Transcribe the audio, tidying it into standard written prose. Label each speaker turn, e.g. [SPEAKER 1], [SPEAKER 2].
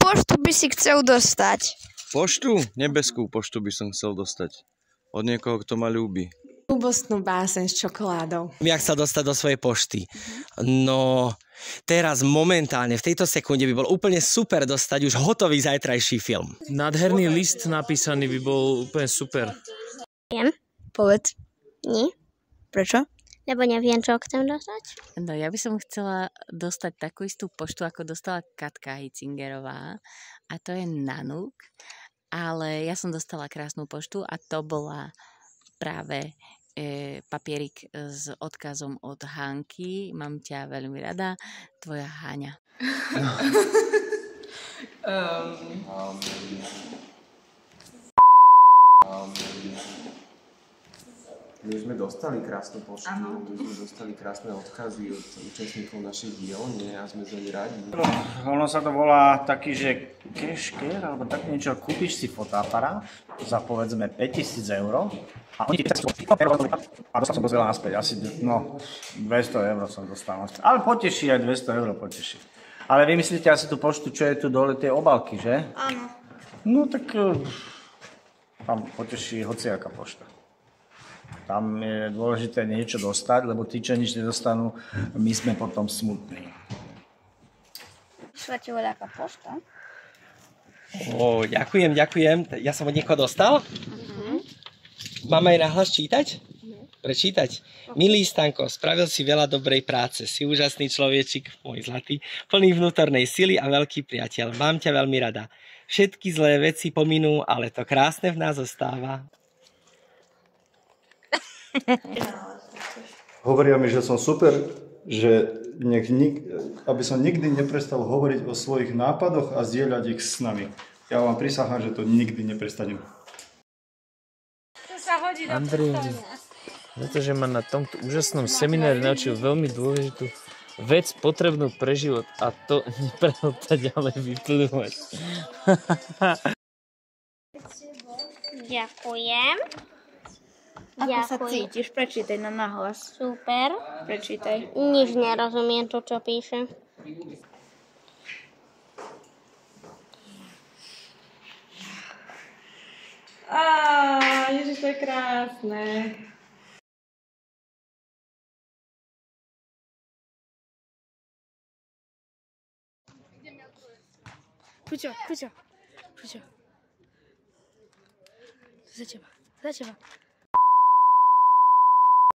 [SPEAKER 1] poštu by si chcel dostať?
[SPEAKER 2] Poštu? Nebeskú poštu by som chcel dostať. Od niekoho, kto ma ľúbi.
[SPEAKER 3] Ľúbostnú báseň s čokoládou.
[SPEAKER 4] Jak sa dostať do svojej pošty? No, teraz momentálne, v tejto sekunde by bol úplne super dostať už hotový zajtrajší film.
[SPEAKER 5] Nádherný list napísaný by bol úplne super.
[SPEAKER 6] Viem.
[SPEAKER 1] Povedz.
[SPEAKER 6] Nie.
[SPEAKER 1] Prečo?
[SPEAKER 6] Lebo neviem, čo chcem dostať.
[SPEAKER 3] No ja by som chcela dostať takú istú poštu, ako dostala Katka Hitzingerová. A to je Nanuk. Ale ja som dostala krásnu poštu a to bola práve papierik s odkazom od Hanky. Mám ťa veľmi rada. Tvoja Háňa.
[SPEAKER 7] My sme dostali krásnu poštu, my sme dostali krásne odkazy od účastníkov našich diel, nie? A sme za ne radi.
[SPEAKER 8] Ono sa to volá taký, že cashcare, alebo tak niečo, kúpiš si fotoaparát za povedzme 5000 € a oni ti a dostal som dosť veľa naspäť, asi 200 € som dostal naspäť. Ale poteší, aj 200 € poteší. Ale vy myslíte asi tú poštu, čo je tu dole, tie obálky, že?
[SPEAKER 6] Áno.
[SPEAKER 8] No tak tam poteší hociaká pošta. Tam je dôležité niečo dostať, lebo tí, čo nič nedostanú, my sme potom smutní.
[SPEAKER 6] Čo ti voľaká pošta?
[SPEAKER 4] Ďakujem. Ja som od niekoho dostal? Mám aj nahlas čítať? Prečítať? Milý Stanko, spravil si veľa dobrej práce. Si úžasný človečik, môj zlatý, plný vnútornej sily a veľký priateľ. Mám ťa veľmi rada. Všetky zlé veci pominú, ale to krásne v nás zostáva.
[SPEAKER 9] Hovoria mi, že som super, že aby som nikdy neprestal hovoriť o svojich nápadoch a zdieľať ich s nami. Ja vám prisahám, že to nikdy neprestanem.
[SPEAKER 5] Andrej, pretože ma na tomto úžasnom seminári naučil veľmi dôležitú vec potrebnú pre život a to neprehltať, ale vyplňovať.
[SPEAKER 6] Ďakujem.
[SPEAKER 1] Ako sa cítiš? Prečítaj na nahlas.
[SPEAKER 6] Super.
[SPEAKER 1] Prečítaj.
[SPEAKER 6] Nič nerozumiem to, čo píše.
[SPEAKER 3] Ježiš, to je krásne.
[SPEAKER 1] Puťo. Za teba.